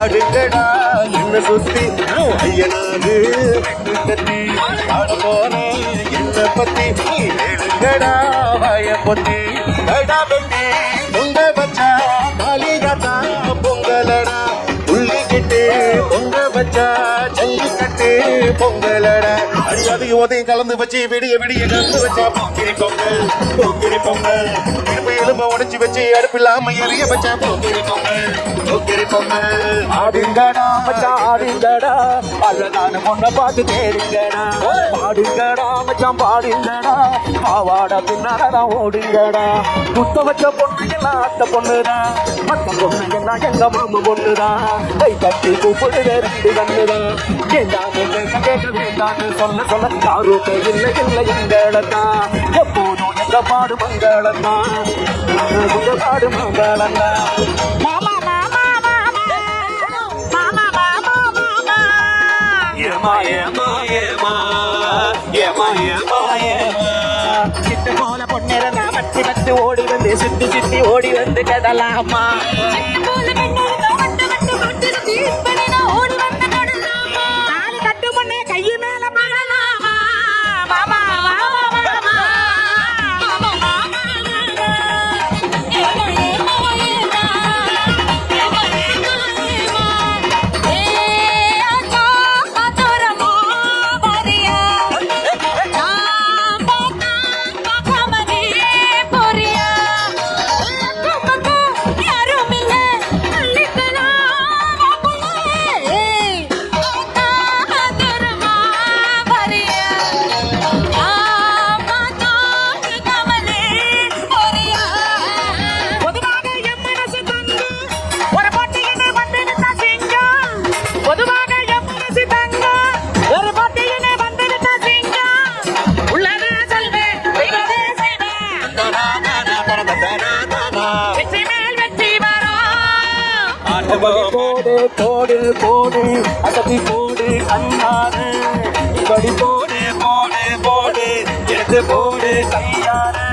அடுங்கடா என்ன சுத்தி ஐயனாது கத்தி ஆட போன என்ன பத்தி எழுங்கடா வாய பொத்தி கடா பெட்டி பொங்க வச்சா காளிகாத்தா பொங்கலடா உள்ளிக்கிட்டு பொங்க வச்சா ஜல்லிக்கட்டு பொங்கலடா அடியாதையும் உதயம் கலந்து வச்சு விடிய விடிய கலந்து வச்சா போக்கிரி பொங்கல் போக்கிரி பொங்கல் எலும்ப உடைச்சு வச்சு அடுப்பில்லாம எரிய வச்சா போக்கிரி பொங்கல் போக்கிரி பொங்கல் ஆடுங்கடா மச்சான் ஆடுங்கடா அழகான பொண்ணை பார்த்து தேடுங்கடா பாடுங்கடா மச்சான் பாடுங்கடா பாவாடா பின்னாடா ஓடுங்கடா குத்த வச்ச பொண்ணு எல்லாம் அத்த பொண்ணுடா மத்த பொண்ணு எல்லாம் எங்க மாமா பொண்ணுதான் கை கட்டி கூப்பிடு ரெண்டு கண்ணுதான் கேட்க வேண்டான்னு சொல்ல சொல்ல யாரும் இல்லை இல்லை எங்களத்தான் எப்போதும் எங்க பாடு மங்களத்தான் பாடு மங்களந்தான் சிட்டு போல பொன்னிறந்தா மச்சி மச்சு ஓடி வந்து சுத்தி சுத்தி ஓடி வந்து கடலாமா கட்டு பொண்ணே கையை மேல படலாமா மாமா போடு போடு போடு அசதி போடு கண்ணாரு இப்படி போடு போடு போடு எடுத்து போடு கையாரு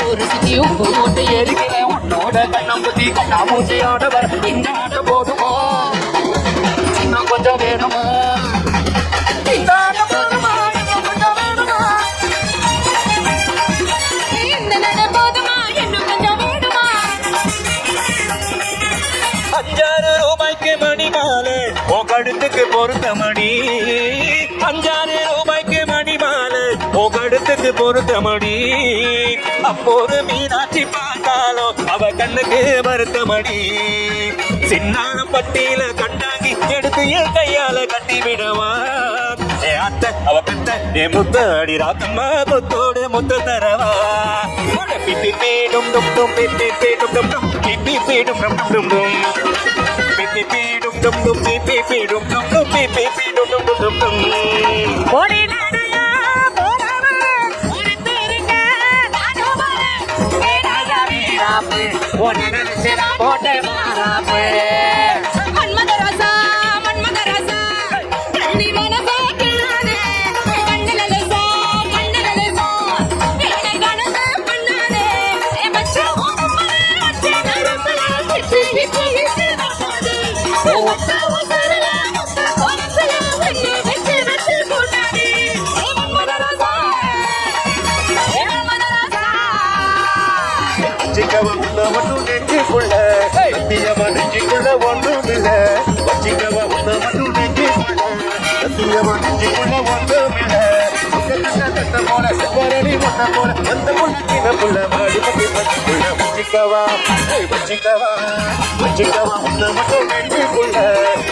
ஒரு சிட்டியும் போட்டு எரிக்கிறேன் உன்னோட கண்ணம்புத்தி கண்ணாமூச்சியோட வர இந்த ஆட போதுமோ இன்னும் கொஞ்சம் வேணுமா இந்த ஆட போதுமா இன்னும் கொஞ்சம் வேணுமா இந்த நட போதுமா இன்னும் கொஞ்சம் வேணுமா 5-6 ரூபாய்க்கு மணி மாலை உன் கழுத்துக்கு பொருத்த மணி 5-6 ரூபாய்க்கு மணி மாலை உன் கழுத்துக்கு பொருத்த மணி அப்போது மீனாட்சி பார்த்தாலும் அவ கண்ணுக்கு மறுத்த மணி சின்னானம் பட்டியில கண்டாங்கி எடுத்து என் கையால கட்டி விடவா அத்தை அவ பெத்த என் முத்த அடி ராத்தம்மா கொத்தோடு முத்த தரவா பிப்பி பீடும் டும் டும் பிப்பி பீடும் டும் டும் பிப்பி பீடும் டும் டும் டும் பிப்பி பீடும் டும் டும் பிப்பி பீடும் டும் டும் பிப்பி பீடும் டும் டும் டும் ஓடி நாடயா போறவ ஒரு திருங்க நானுவர ஏடாயா வீராப்பு ஓடி நரசிரா போட்டே மாராப்பு வச்சிக்கவ உன்ன மட்டும் நெஞ்சுக்குள்ள சத்தியமா நெஞ்சுக்குள்ள ஒன்றும் இல்ல வச்சிக்கவ உன்ன மட்டும் நெஞ்சுக்குள்ள சத்தியமா நெஞ்சுக்குள்ள ஒன்றும் இல்ல தட்ட போல செவ்வரடி ஒன்ன போல அந்த முன்ன புள்ள மாடி பத்தி பத்திக்குள்ள வச்சிக்கவா வச்சிக்கவா வச்சிக்கவா உன்ன மட்டும் நெஞ்சுக்குள்ள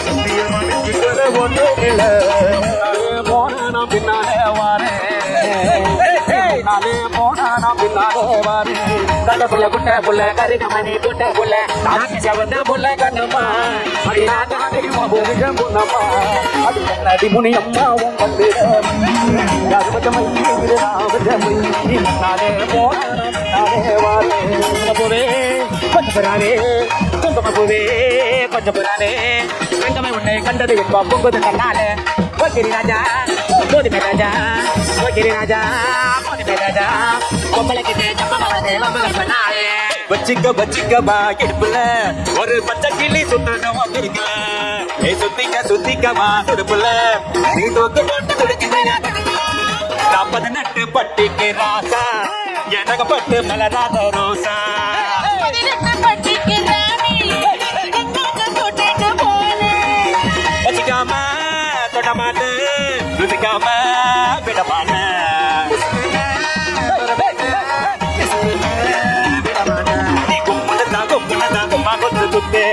சத்தியமா நெஞ்சுக்குள்ள ஒன்றும் இல்ல போன பின்னாலே வாரே நானே போனா நான் பின்னாலே வாரே கண்ட புள்ள குட்ட புள்ள கரிகமணி குட்ட புள்ள நாக்கி சவந்த புள்ள கண்ணம்மா அடி நானே போகுது புண்ணம்மா அடி நடி முனி அம்மா உன் வந்து யாரு பச்சமை நானே போனா நானே வாரே போவே கொஞ்சம் பெறாரே கொஞ்சம் போவே கொஞ்சம் பெறாரே வெங்கமை உன்னை கண்டது என்பா பொங்குது கண்ணாலே ஓகிரி ராஜா போதுமே ராஜா ஓகிரி ராஜா போதுமே ராஜா பொம்பளைக்கு ஜப்பமா வந்து ரொம்ப பண்ணாலே வச்சிக்கமா இடுப்புல ஒரு பச்சை கிளி சுத்தணும் வந்திருக்கல ஏ சுத்திக்கமா துடுப்புல நீ தூக்கு போட்டு துடிக்கிறீங்க 40 நட்டு பட்டிக்கு ராசா எனக்கு பட்டு மலராத ரோசா வச்சிக்காம தொடமாட்டு ருசிக்காம விடமான நீ கும்பிட்டு தான் கும்மா கொத்து குத்து